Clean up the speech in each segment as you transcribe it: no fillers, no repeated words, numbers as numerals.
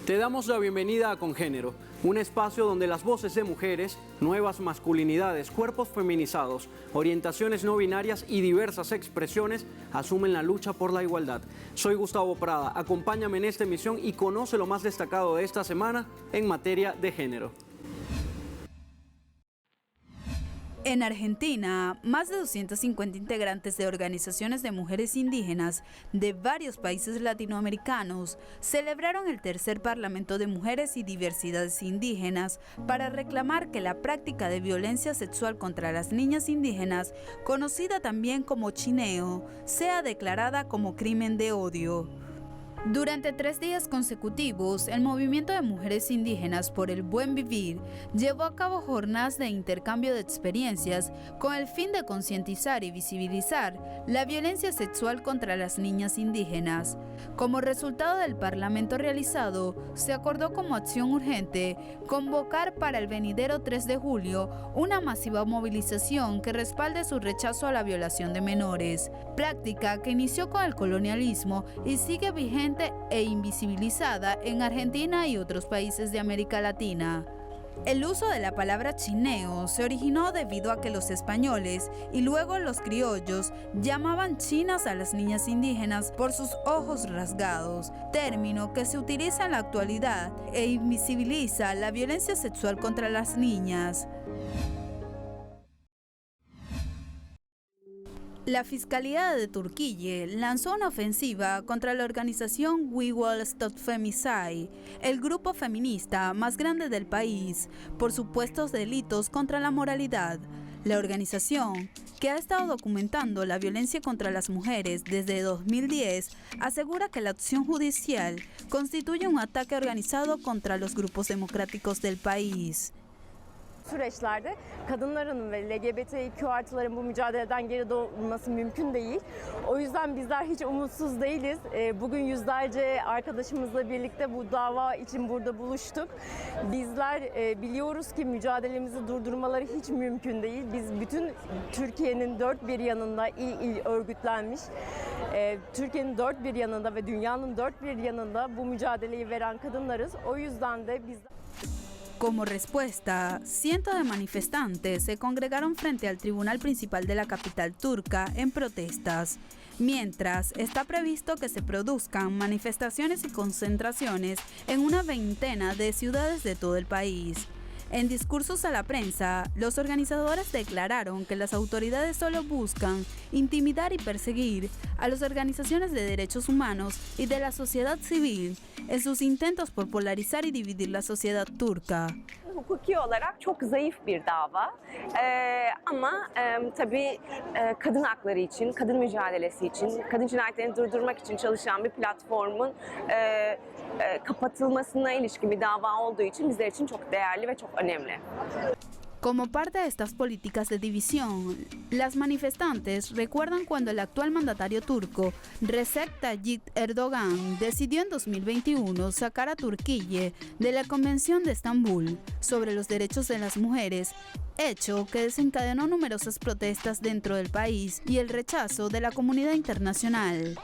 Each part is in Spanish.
Te damos la bienvenida a Congénero, un espacio donde las voces de mujeres, nuevas masculinidades, cuerpos feminizados, orientaciones no binarias y diversas expresiones asumen la lucha por la igualdad. Soy Gustavo Prada, acompáñame en esta emisión y conoce lo más destacado de esta semana en materia de género. En Argentina, más de 250 integrantes de organizaciones de mujeres indígenas de varios países latinoamericanos celebraron el tercer Parlamento de Mujeres y Diversidades Indígenas para reclamar que la práctica de violencia sexual contra las niñas indígenas, conocida también como chineo, sea declarada como crimen de odio. Durante 3 días consecutivos, el Movimiento de Mujeres Indígenas por el Buen Vivir llevó a cabo jornadas de intercambio de experiencias con el fin de concientizar y visibilizar la violencia sexual contra las niñas indígenas. Como resultado del Parlamento realizado, se acordó como acción urgente convocar para el venidero 3 de julio una masiva movilización que respalde su rechazo a la violación de menores, práctica que inició con el colonialismo y sigue vigente e invisibilizada en Argentina y otros países de América Latina. El uso de la palabra chineo se originó debido a que los españoles y luego los criollos llamaban chinas a las niñas indígenas por sus ojos rasgados, término que se utiliza en la actualidad e invisibiliza la violencia sexual contra las niñas. La Fiscalía de Turquía lanzó una ofensiva contra la organización We Will Stop Femicide, el grupo feminista más grande del país, por supuestos delitos contra la moralidad. La organización, que ha estado documentando la violencia contra las mujeres desde 2010, asegura que la acción judicial constituye un ataque organizado contra los grupos democráticos del país. Süreçlerde kadınların ve LGBTQ artıların bu mücadeleden geri durması mümkün değil. O yüzden bizler hiç umutsuz değiliz. Bugün yüzlerce arkadaşımızla birlikte bu dava için burada buluştuk. Bizler biliyoruz ki mücadelemizi durdurmaları hiç mümkün değil. Biz bütün Türkiye'nin dört bir yanında il örgütlenmiş, Türkiye'nin dört bir yanında ve dünyanın dört bir yanında bu mücadeleyi veren kadınlarız. O yüzden de bizler... Como respuesta, cientos de manifestantes se congregaron frente al Tribunal Principal de la capital turca en protestas, mientras está previsto que se produzcan manifestaciones y concentraciones en una veintena de ciudades de todo el país. En discursos a la prensa, los organizadores declararon que las autoridades solo buscan intimidar y perseguir a las organizaciones de derechos humanos y de la sociedad civil en sus intentos por polarizar y dividir la sociedad turca. Hukuki olarak çok zayıf bir dava ama tabii kadın hakları için, kadın mücadelesi için, kadın cinayetlerini durdurmak için çalışan bir platformun kapatılmasına ilişkin bir dava olduğu için bizler için çok değerli ve çok önemli. Como parte de estas políticas de división, las manifestantes recuerdan cuando el actual mandatario turco, Recep Tayyip Erdogan, decidió en 2021 sacar a Turquía de la Convención de Estambul sobre los derechos de las mujeres, hecho que desencadenó numerosas protestas dentro del país y el rechazo de la comunidad internacional.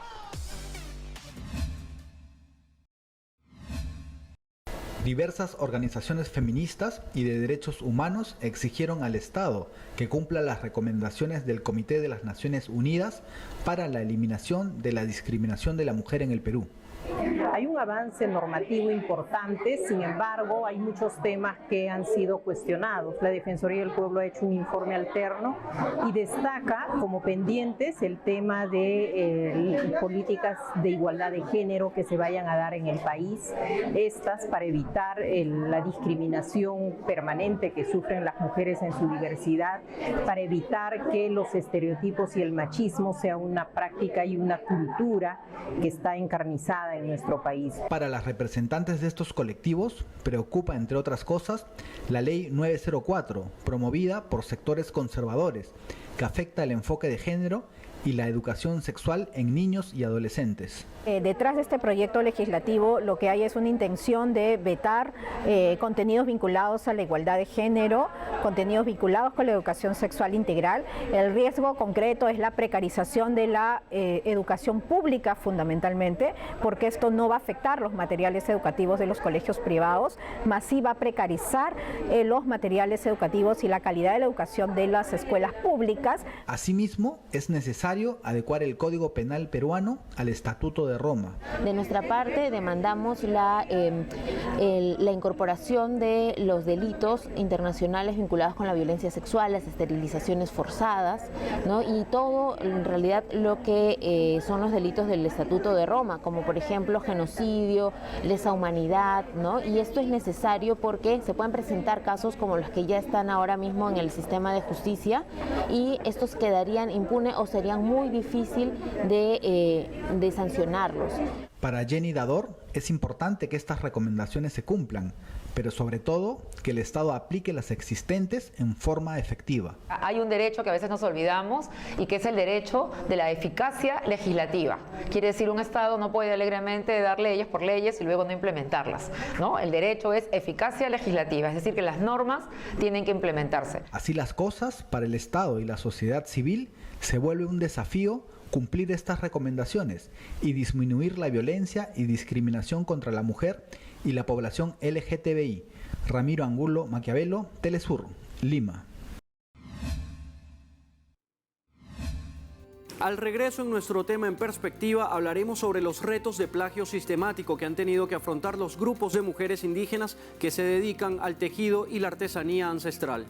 Diversas organizaciones feministas y de derechos humanos exigieron al Estado que cumpla las recomendaciones del Comité de las Naciones Unidas para la eliminación de la discriminación de la mujer en el Perú. Hay un avance normativo importante, sin embargo, hay muchos temas que han sido cuestionados. La Defensoría del Pueblo ha hecho un informe alterno y destaca como pendientes el tema de políticas de igualdad de género que se vayan a dar en el país, estas para evitar la discriminación permanente que sufren las mujeres en su diversidad, para evitar que los estereotipos y el machismo sea una práctica y una cultura que está encarnizada en nuestro país. Para las representantes de estos colectivos, preocupa, entre otras cosas, la Ley 904, promovida por sectores conservadores, que afecta el enfoque de género y la educación sexual en niños y adolescentes. Detrás de este proyecto legislativo lo que hay es una intención de vetar contenidos vinculados a la igualdad de género, contenidos vinculados con la educación sexual integral. El riesgo concreto es la precarización de la educación pública fundamentalmente, porque esto no va a afectar los materiales educativos de los colegios privados, más sí va a precarizar los materiales educativos y la calidad de la educación de las escuelas públicas. Asimismo, es necesario adecuar el Código Penal peruano al Estatuto de Roma. De nuestra parte demandamos la incorporación de los delitos internacionales vinculados con la violencia sexual, las esterilizaciones forzadas, ¿no? Y todo en realidad lo que son los delitos del Estatuto de Roma, como por ejemplo genocidio, lesa humanidad, ¿no? Y esto es necesario porque se pueden presentar casos como los que ya están ahora mismo en el sistema de justicia y estos quedarían impunes o serían muy difícil de sancionarlos. Para Jenny Dador es importante que estas recomendaciones se cumplan, pero sobre todo que el Estado aplique las existentes en forma efectiva. Hay un derecho que a veces nos olvidamos y que es el derecho de la eficacia legislativa. Quiere decir, un Estado no puede alegremente dar leyes por leyes y luego no implementarlas, ¿no? El derecho es eficacia legislativa, es decir, que las normas tienen que implementarse. Así las cosas, para el Estado y la sociedad civil se vuelve un desafío cumplir estas recomendaciones y disminuir la violencia y discriminación contra la mujer y la población LGTBI. Ramiro Angulo Maquiavelo, Telesur, Lima. Al regreso en nuestro tema en perspectiva hablaremos sobre los retos de plagio sistemático que han tenido que afrontar los grupos de mujeres indígenas que se dedican al tejido y la artesanía ancestral.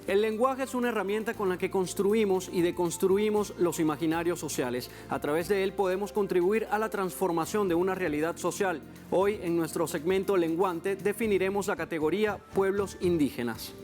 El lenguaje es una herramienta con la que construimos y deconstruimos los imaginarios sociales. A través de él podemos contribuir a la transformación de una realidad social. Hoy, en nuestro segmento Lenguante, definiremos la categoría pueblos indígenas.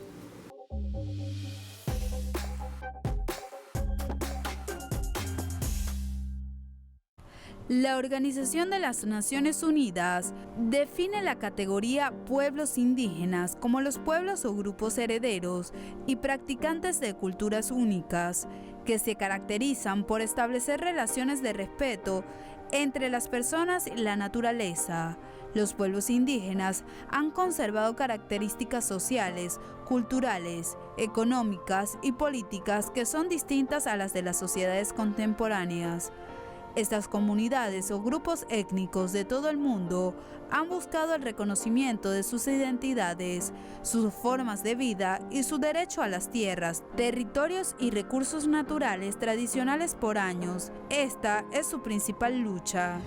La Organización de las Naciones Unidas define la categoría pueblos indígenas como los pueblos o grupos herederos y practicantes de culturas únicas que se caracterizan por establecer relaciones de respeto entre las personas y la naturaleza. Los pueblos indígenas han conservado características sociales, culturales, económicas y políticas que son distintas a las de las sociedades contemporáneas. Estas comunidades o grupos étnicos de todo el mundo han buscado el reconocimiento de sus identidades, sus formas de vida y su derecho a las tierras, territorios y recursos naturales tradicionales por años. Esta es su principal lucha.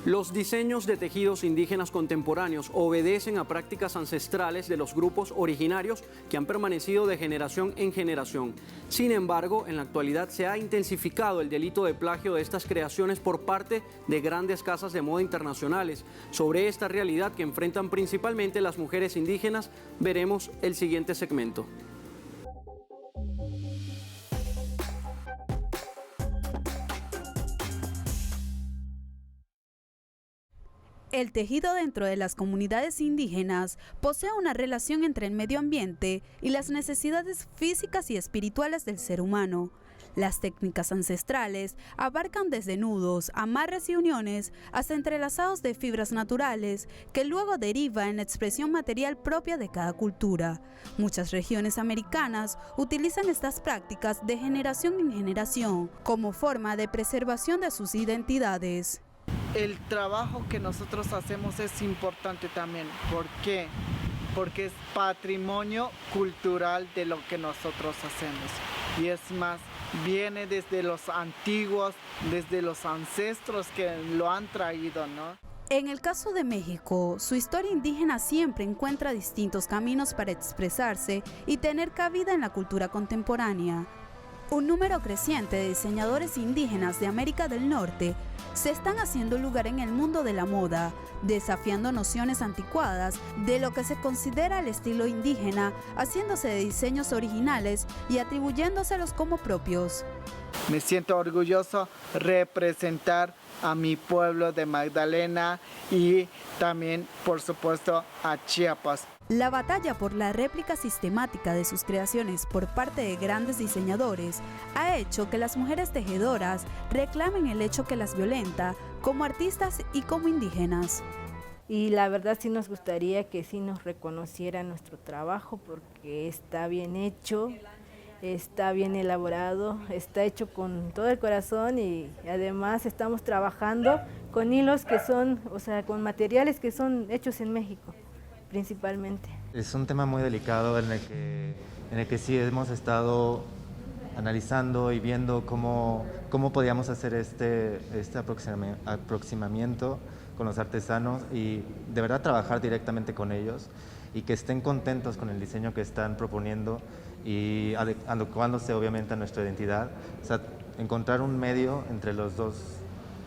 Los diseños de tejidos indígenas contemporáneos obedecen a prácticas ancestrales de los grupos originarios que han permanecido de generación en generación. Sin embargo, en la actualidad se ha intensificado el delito de plagio de estas creaciones por parte de grandes casas de moda internacionales. Sobre esta realidad que enfrentan principalmente las mujeres indígenas, veremos el siguiente segmento. El tejido dentro de las comunidades indígenas posee una relación entre el medio ambiente y las necesidades físicas y espirituales del ser humano. Las técnicas ancestrales abarcan desde nudos, amarres y uniones hasta entrelazados de fibras naturales que luego deriva en la expresión material propia de cada cultura. Muchas regiones americanas utilizan estas prácticas de generación en generación como forma de preservación de sus identidades. El trabajo que nosotros hacemos es importante también. ¿Por qué? Porque es patrimonio cultural de lo que nosotros hacemos. Y es más, viene desde los antiguos, desde los ancestros que lo han traído, ¿no? En el caso de México, su historia indígena siempre encuentra distintos caminos para expresarse y tener cabida en la cultura contemporánea. Un número creciente de diseñadores indígenas de América del Norte se están haciendo lugar en el mundo de la moda, desafiando nociones anticuadas de lo que se considera el estilo indígena, haciéndose de diseños originales y atribuyéndoselos como propios. Me siento orgulloso representar a mi pueblo de Magdalena y también, por supuesto, a Chiapas. La batalla por la réplica sistemática de sus creaciones por parte de grandes diseñadores ha hecho que las mujeres tejedoras reclamen el hecho que las violenta como artistas y como indígenas. Y la verdad sí nos gustaría que sí nos reconociera nuestro trabajo porque está bien hecho, está bien elaborado, está hecho con todo el corazón y además estamos trabajando con hilos que son, o sea, con materiales que son hechos en México. Principalmente. Es un tema muy delicado en el que sí hemos estado analizando y viendo cómo podíamos hacer este aproximamiento con los artesanos y de verdad trabajar directamente con ellos y que estén contentos con el diseño que están proponiendo y adecuándose obviamente a nuestra identidad, o sea, encontrar un medio entre los dos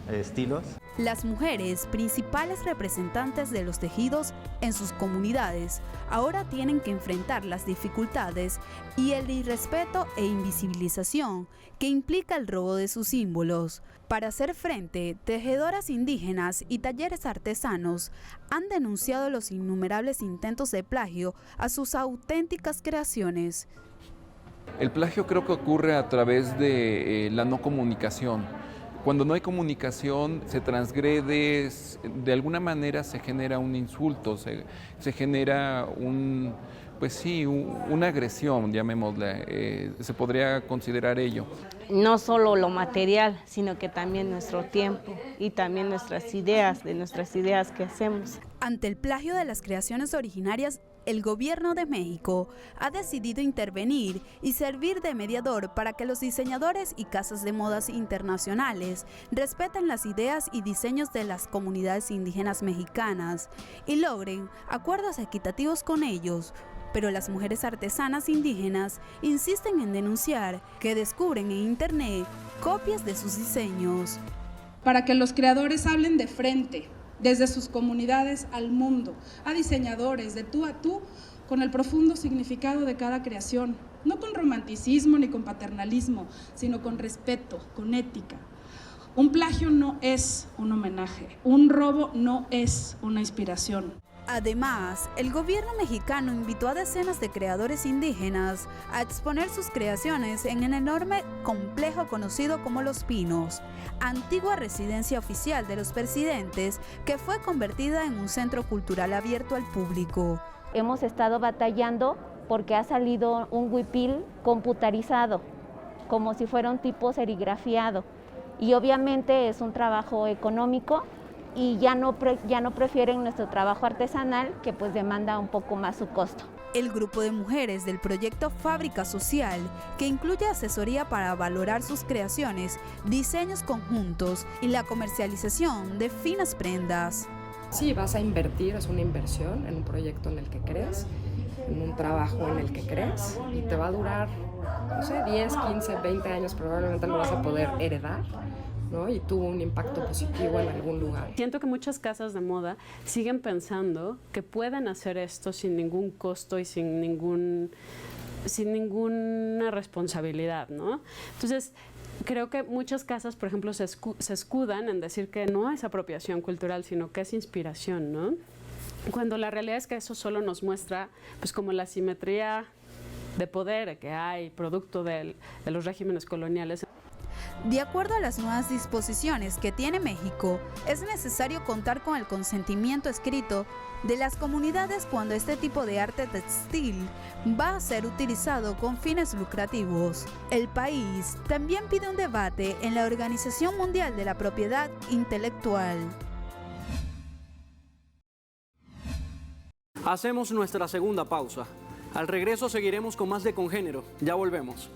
estilos. Las mujeres, principales representantes de los tejidos en sus comunidades, ahora tienen que enfrentar las dificultades y el irrespeto e invisibilización que implica el robo de sus símbolos. Para hacer frente, tejedoras indígenas y talleres artesanos han denunciado los innumerables intentos de plagio a sus auténticas creaciones. El plagio creo que ocurre a través de la no comunicación. Cuando no hay comunicación, se transgrede, de alguna manera se genera un insulto, se genera una agresión, llamémosla, se podría considerar ello. No solo lo material, sino que también nuestro tiempo y también nuestras ideas que hacemos. Ante el plagio de las creaciones originarias, el gobierno de México ha decidido intervenir y servir de mediador para que los diseñadores y casas de modas internacionales respeten las ideas y diseños de las comunidades indígenas mexicanas y logren acuerdos equitativos con ellos. Pero las mujeres artesanas indígenas insisten en denunciar que descubren en internet copias de sus diseños. Para que los creadores hablen de frente, desde sus comunidades al mundo, a diseñadores de tú a tú, con el profundo significado de cada creación, no con romanticismo ni con paternalismo, sino con respeto, con ética. Un plagio no es un homenaje, un robo no es una inspiración. Además, el gobierno mexicano invitó a decenas de creadores indígenas a exponer sus creaciones en el enorme complejo conocido como Los Pinos, antigua residencia oficial de los presidentes que fue convertida en un centro cultural abierto al público. Hemos estado batallando porque ha salido un huipil computarizado, como si fuera un tipo serigrafiado, y obviamente es un trabajo económico y ya no prefieren nuestro trabajo artesanal, que pues demanda un poco más su costo. El grupo de mujeres del proyecto Fábrica Social, que incluye asesoría para valorar sus creaciones, diseños conjuntos y la comercialización de finas prendas. Sí, vas a invertir, es una inversión en un proyecto en el que crees, en un trabajo en el que crees y te va a durar, no sé, 10, 15, 20 años, probablemente lo vas a poder heredar, ¿no? Y tuvo un impacto positivo en algún lugar. Siento que muchas casas de moda siguen pensando que pueden hacer esto sin ningún costo y sin ninguna responsabilidad, ¿no? Entonces, creo que muchas casas, por ejemplo, se escudan en decir que no es apropiación cultural, sino que es inspiración, ¿no? Cuando la realidad es que eso solo nos muestra, pues, como la asimetría de poder que hay producto de los regímenes coloniales. De acuerdo a las nuevas disposiciones que tiene México, es necesario contar con el consentimiento escrito de las comunidades cuando este tipo de arte textil va a ser utilizado con fines lucrativos. El país también pide un debate en la Organización Mundial de la Propiedad Intelectual. Hacemos nuestra segunda pausa. Al regreso seguiremos con más de Congénero. Ya volvemos.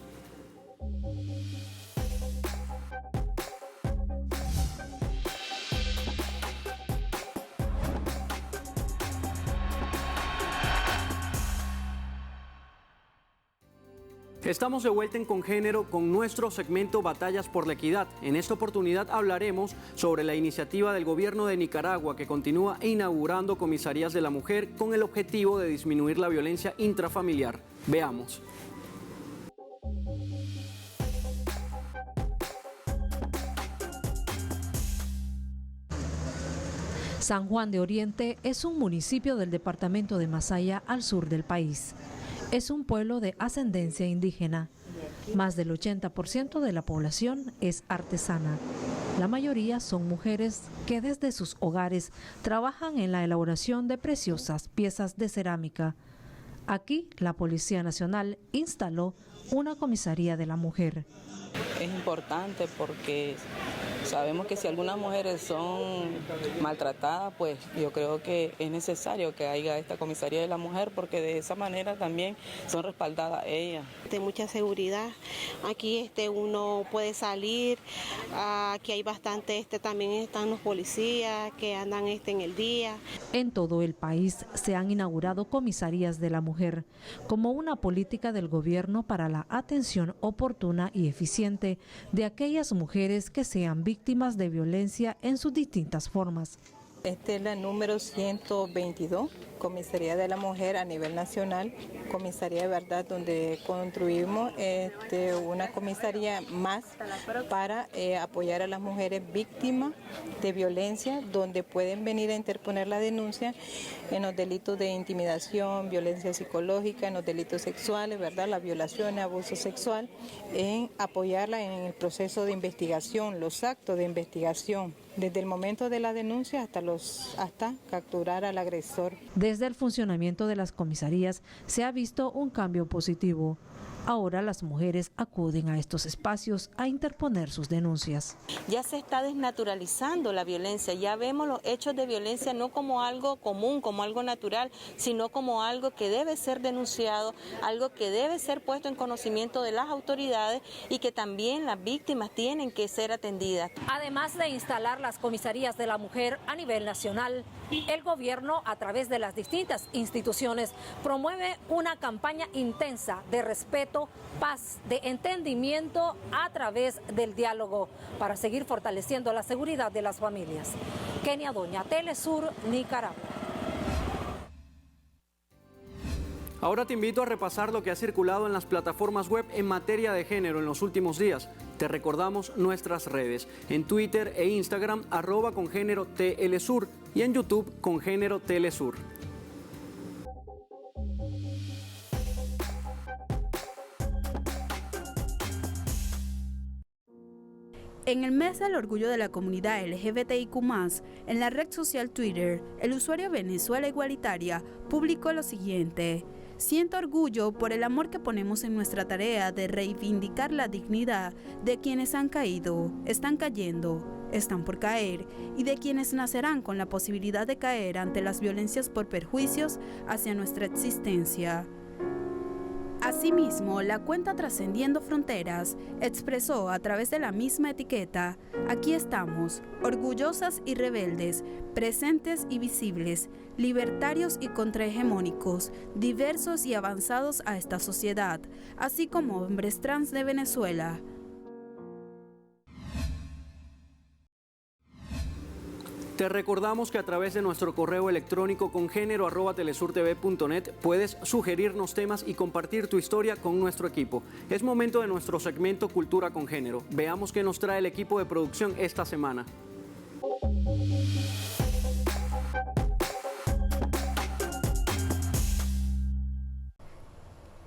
Estamos de vuelta en Congénero con nuestro segmento Batallas por la Equidad. En esta oportunidad hablaremos sobre la iniciativa del gobierno de Nicaragua que continúa inaugurando comisarías de la mujer con el objetivo de disminuir la violencia intrafamiliar. Veamos. San Juan de Oriente es un municipio del departamento de Masaya al sur del país. Es un pueblo de ascendencia indígena. Más del 80% de la población es artesana. La mayoría son mujeres que desde sus hogares trabajan en la elaboración de preciosas piezas de cerámica. Aquí, la Policía Nacional instaló una comisaría de la mujer. Es importante porque sabemos que si algunas mujeres son maltratadas, pues yo creo que es necesario que haya esta comisaría de la mujer porque de esa manera también son respaldadas ellas. De mucha seguridad, aquí uno puede salir, aquí hay bastante, también están los policías que andan en el día. En todo el país se han inaugurado comisarías de la mujer como una política del gobierno para la atención oportuna y eficiente de aquellas mujeres que sean víctimas de violencia en sus distintas formas. Esta es la número 122, Comisaría de la Mujer a nivel nacional, Comisaría de Verdad, donde construimos una comisaría más para apoyar a las mujeres víctimas de violencia, donde pueden venir a interponer la denuncia en los delitos de intimidación, violencia psicológica, en los delitos sexuales, ¿verdad? La violación, abuso sexual, en apoyarla en el proceso de investigación, los actos de investigación, desde el momento de la denuncia hasta capturar al agresor. Desde el funcionamiento de las comisarías se ha visto un cambio positivo. Ahora las mujeres acuden a estos espacios a interponer sus denuncias. Ya se está desnaturalizando la violencia, ya vemos los hechos de violencia no como algo común, como algo natural, sino como algo que debe ser denunciado, algo que debe ser puesto en conocimiento de las autoridades y que también las víctimas tienen que ser atendidas. Además de instalar las comisarías de la mujer a nivel nacional, el gobierno, a través de las distintas instituciones, promueve una campaña intensa de respeto, paz, de entendimiento a través del diálogo para seguir fortaleciendo la seguridad de las familias. Kenia Doña, Telesur, Nicaragua. Ahora te invito a repasar lo que ha circulado en las plataformas web en materia de género en los últimos días. Te recordamos nuestras redes, en Twitter e Instagram, @congénero_TLSur y en YouTube, Congénero Telesur. En el mes del orgullo de la comunidad LGBTIQ+, en la red social Twitter, el usuario Venezuela Igualitaria publicó lo siguiente: siento orgullo por el amor que ponemos en nuestra tarea de reivindicar la dignidad de quienes han caído, están cayendo, están por caer y de quienes nacerán con la posibilidad de caer ante las violencias por perjuicios hacia nuestra existencia. Asimismo, la cuenta Trascendiendo Fronteras expresó a través de la misma etiqueta: aquí estamos, orgullosas y rebeldes, presentes y visibles, libertarios y contrahegemónicos, diversos y avanzados a esta sociedad, así como hombres trans de Venezuela. Te recordamos que a través de nuestro correo electrónico congénero@telesurtv.net puedes sugerirnos temas y compartir tu historia con nuestro equipo. Es momento de nuestro segmento Cultura con Género. Veamos qué nos trae el equipo de producción esta semana.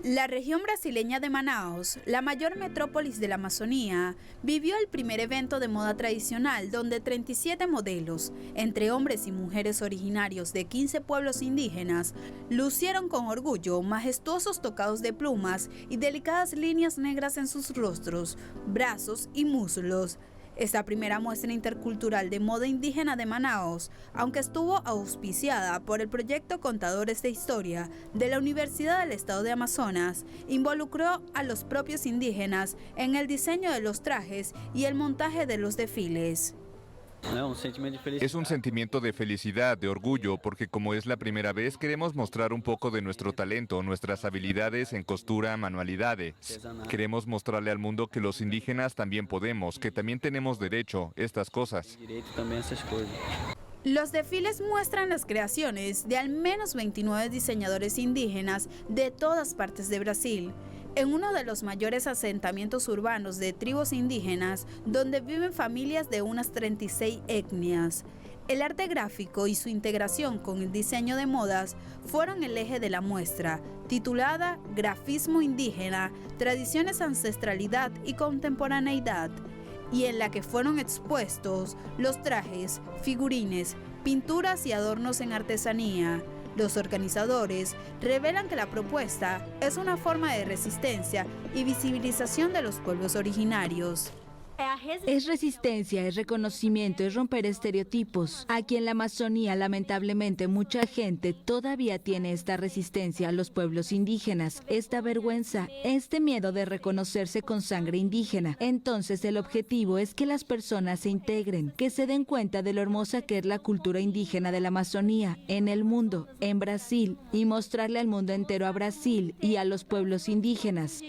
La región brasileña de Manaos, la mayor metrópolis de la Amazonía, vivió el primer evento de moda tradicional donde 37 modelos, entre hombres y mujeres originarios de 15 pueblos indígenas, lucieron con orgullo majestuosos tocados de plumas y delicadas líneas negras en sus rostros, brazos y muslos. Esta primera muestra intercultural de moda indígena de Manaos, aunque estuvo auspiciada por el proyecto Contadores de Historia de la Universidad del Estado de Amazonas, involucró a los propios indígenas en el diseño de los trajes y el montaje de los desfiles. Es un sentimiento de felicidad, de orgullo, porque como es la primera vez, queremos mostrar un poco de nuestro talento, nuestras habilidades en costura, manualidades. Queremos mostrarle al mundo que los indígenas también podemos, que también tenemos derecho, estas cosas. Los desfiles muestran las creaciones de al menos 29 diseñadores indígenas de todas partes de Brasil, en uno de los mayores asentamientos urbanos de tribus indígenas, donde viven familias de unas 36 etnias. El arte gráfico y su integración con el diseño de modas fueron el eje de la muestra, titulada Grafismo Indígena, Tradiciones, Ancestralidad y Contemporaneidad, y en la que fueron expuestos los trajes, figurines, pinturas y adornos en artesanía. Los organizadores revelan que la propuesta es una forma de resistencia y visibilización de los pueblos originarios. Es resistencia, es reconocimiento, es romper estereotipos. Aquí en la Amazonía, lamentablemente, mucha gente todavía tiene esta resistencia a los pueblos indígenas, esta vergüenza, este miedo de reconocerse con sangre indígena. Entonces, el objetivo es que las personas se integren, que se den cuenta de lo hermosa que es la cultura indígena de la Amazonía, en el mundo, en Brasil, y mostrarle al mundo entero a Brasil y a los pueblos indígenas.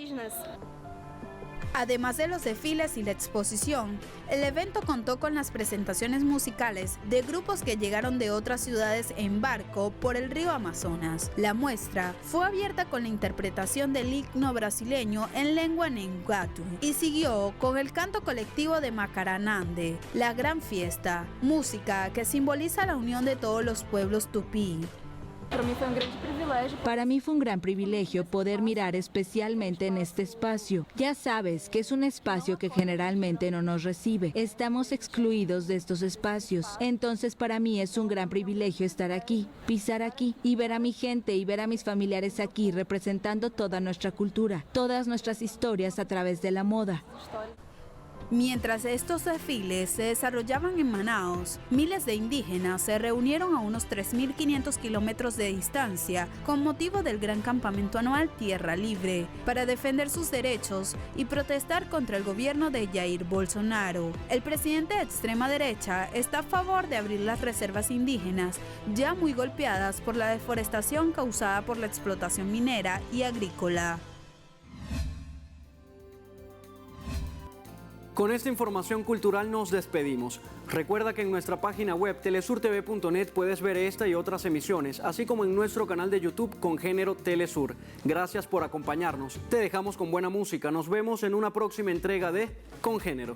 Además de los desfiles y la exposición, el evento contó con las presentaciones musicales de grupos que llegaron de otras ciudades en barco por el río Amazonas. La muestra fue abierta con la interpretación del himno brasileño en lengua nenguatu y siguió con el canto colectivo de Macaranande, la gran fiesta, música que simboliza la unión de todos los pueblos tupí. Para mí fue un gran privilegio poder mirar especialmente en este espacio. Ya sabes que es un espacio que generalmente no nos recibe. Estamos excluidos de estos espacios. Entonces para mí es un gran privilegio estar aquí, pisar aquí y ver a mi gente y ver a mis familiares aquí representando toda nuestra cultura, todas nuestras historias a través de la moda. Mientras estos desfiles se desarrollaban en Manaos, miles de indígenas se reunieron a unos 3.500 kilómetros de distancia con motivo del gran campamento anual Tierra Libre para defender sus derechos y protestar contra el gobierno de Jair Bolsonaro. El presidente de extrema derecha está a favor de abrir las reservas indígenas, ya muy golpeadas por la deforestación causada por la explotación minera y agrícola. Con esta información cultural nos despedimos. Recuerda que en nuestra página web telesurtv.net puedes ver esta y otras emisiones, así como en nuestro canal de YouTube Congénero Telesur. Gracias por acompañarnos. Te dejamos con buena música. Nos vemos en una próxima entrega de Congénero.